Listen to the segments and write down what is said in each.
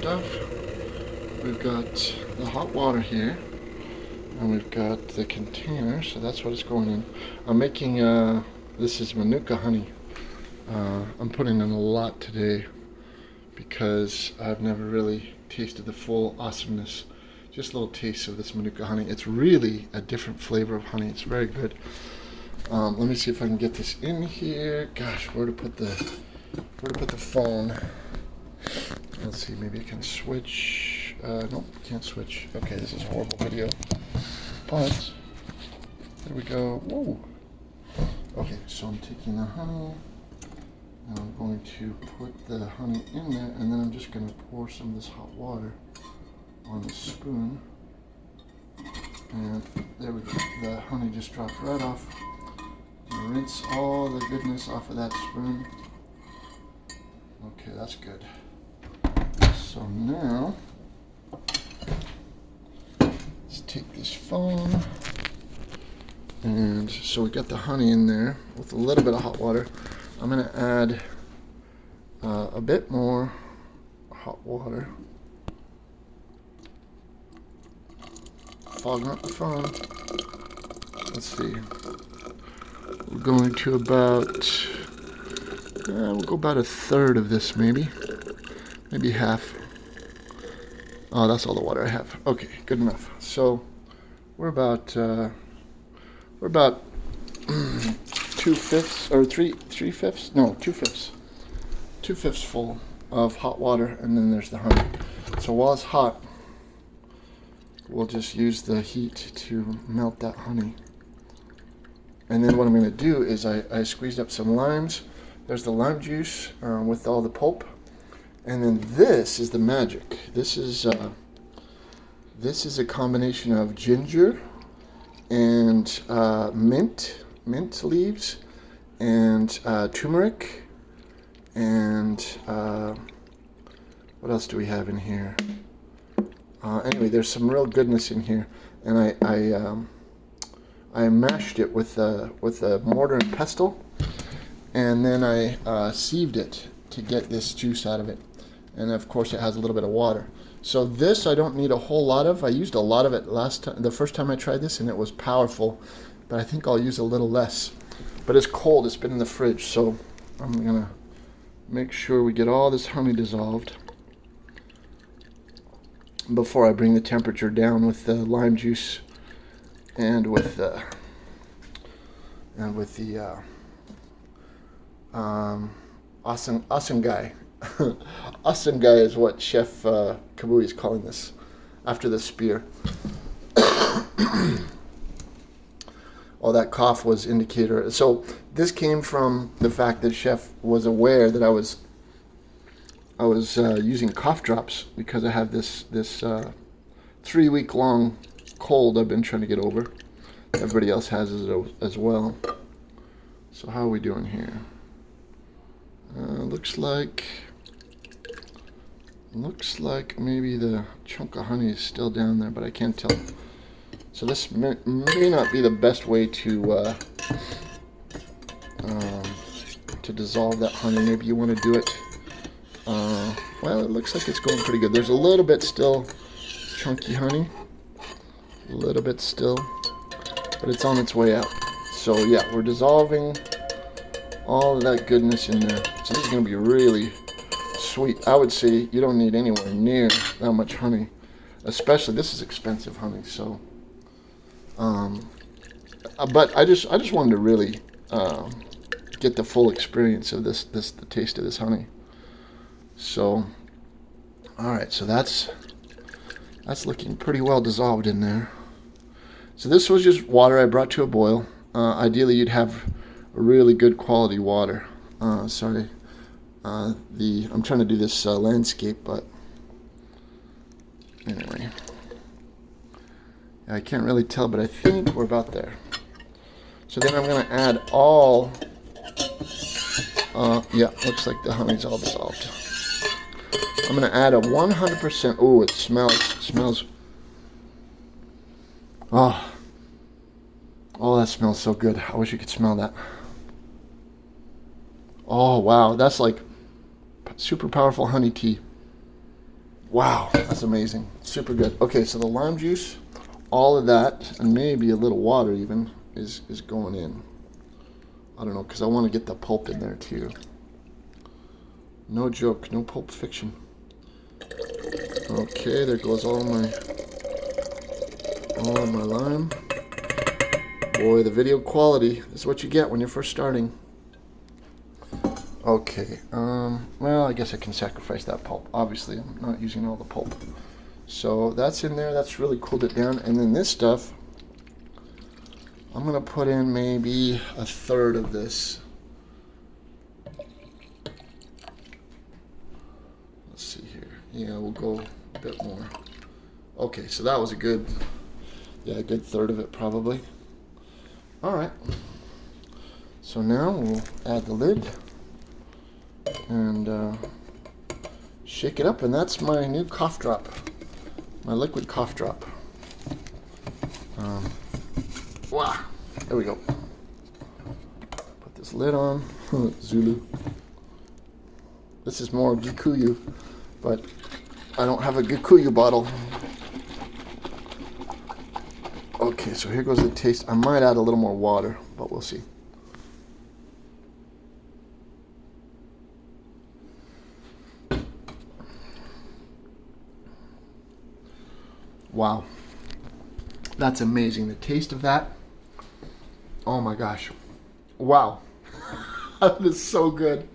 stuff. We've got the hot water here, and we've got the container, so that's what it's going in. I'm making, this is Manuka honey. I'm putting in a lot today because I've never really tasted the full awesomeness. Just a little taste of this Manuka honey. It's really a different flavor of honey. It's very good. Let me see if I can get this in here. Gosh, where to put the phone? Let's see, maybe I can switch. Nope, can't switch. Okay, this is a horrible video. But, there we go. Whoa. Okay, so I'm taking the honey, and I'm going to put the honey in there, and then I'm just going to pour some of this hot water on the spoon. And there we go. The honey just dropped right off. Rinse all the goodness off of that spoon. Okay, that's good. So now, let's take this phone, and so we got the honey in there with a little bit of hot water. I'm going to add a bit more hot water. Fogging up the phone. Let's see. We're going to about, we'll go about a third of this maybe half. Oh, that's all the water I have. Okay, good enough. So we're about 2/5 or 3/5? No, 2/5. 2/5 full of hot water, and then there's the honey. So while it's hot, we'll just use the heat to melt that honey. And then what I'm going to do is I squeezed up some limes. There's the lime juice with all the pulp. And then this is the magic. This is a combination of ginger and mint leaves and turmeric and what else do we have in here? Anyway, there's some real goodness in here, and I mashed it with a mortar and pestle, and then I sieved it to get this juice out of it. And of course it has a little bit of water. So this I don't need a whole lot of. I used a lot of it the first time I tried this, and it was powerful, but I think I'll use a little less. But it's cold, it's been in the fridge, so I'm gonna make sure we get all this honey dissolved before I bring the temperature down with the lime juice and with the Asungai. Asungai is what Chef Kabui is calling this, after the spear. Oh, that cough was indicator. So this came from the fact that Chef was aware that I was using cough drops because I have this 3-week-long cold I've been trying to get over. Everybody else has it as well. So how are we doing here? Looks like maybe the chunk of honey is still down there, but I can't tell. So this may not be the best way to dissolve that honey. Maybe you want to do it. Well, it looks like it's going pretty good. There's a little bit still chunky honey, a little bit still, but it's on its way out. So yeah, we're dissolving all of that goodness in there. So this is going to be really sweet. I would say you don't need anywhere near that much honey, especially this is expensive honey. So, but I just wanted to really get the full experience of the taste of this honey. So, all right. So that's looking pretty well dissolved in there. So this was just water I brought to a boil. Ideally, you'd have really good quality water. Sorry. I'm trying to do this landscape, but anyway, I can't really tell, but I think we're about there. So then I'm going to add all. Yeah, looks like the honey's all dissolved. I'm going to add a 100%. Oh, it smells. Oh, that smells so good. I wish you could smell that. Oh wow, that's like super powerful honey tea. Wow, that's amazing. Super good. Okay, so the lime juice, all of that, and maybe a little water even, is going in. I don't know, because I want to get the pulp in there too. No joke, no Pulp Fiction. Okay, there goes all of my lime. Boy, the video quality is what you get when you're first starting. Okay, well, I guess I can sacrifice that pulp. Obviously, I'm not using all the pulp. So that's in there, that's really cooled it down. And then this stuff, I'm gonna put in maybe a third of this. Let's see here. Yeah, we'll go a bit more. Okay, so that was a good third of it probably. All right. So now we'll add the lid and shake it up, and that's my new cough drop, my liquid cough drop. Wow, there we go. Put this lid on. Zulu. This is more Gikuyu, but I don't have a Gikuyu bottle. Okay, so here goes the taste. I might add a little more water, but we'll see. Wow, that's amazing. The taste of that, oh my gosh. Wow, that is so good.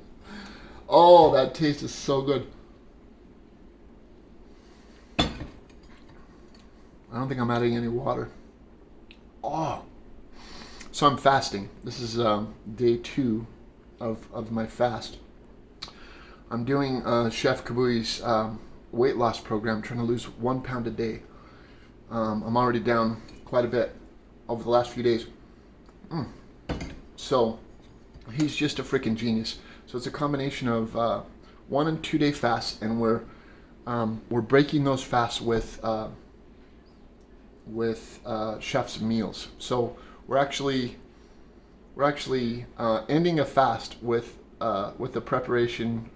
Oh, that taste is so good. I don't think I'm adding any water. Oh, so I'm fasting. This is day 2 of my fast. I'm doing Chef Kabui's weight loss program, trying to lose 1 pound a day. I'm already down quite a bit over the last few days. So he's just a freaking genius. So it's a combination of 1 and 2 day fasts, and we're breaking those fasts with chef's meals. So we're actually ending a fast with the preparation.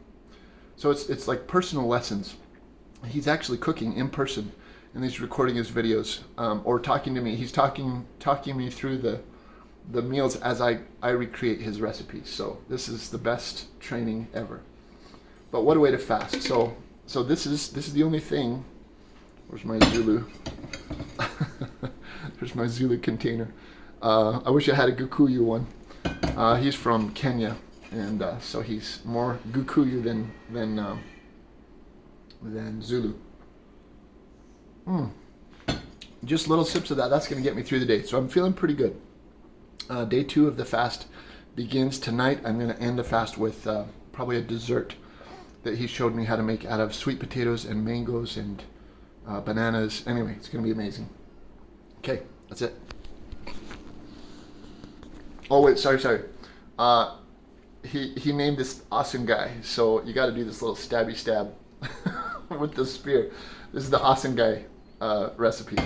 So it's like personal lessons. He's actually cooking in person, and he's recording his videos or talking to me. He's talking me through the meals as I recreate his recipes. So this is the best training ever. But what a way to fast. So this is the only thing. Where's my Zulu? There's my Zulu container. I wish I had a Gikuyu one. He's from Kenya, and so he's more Gikuyu than Zulu. Just little sips of that. That's going to get me through the day. So I'm feeling pretty good. Day 2 of the fast begins tonight. I'm going to end the fast with probably a dessert that he showed me how to make out of sweet potatoes and mangoes and bananas. Anyway, it's going to be amazing. Okay, that's it. Oh wait, sorry. He named this Asungai, so you got to do this little stabby stab with the spear. This is the Asungai recipe.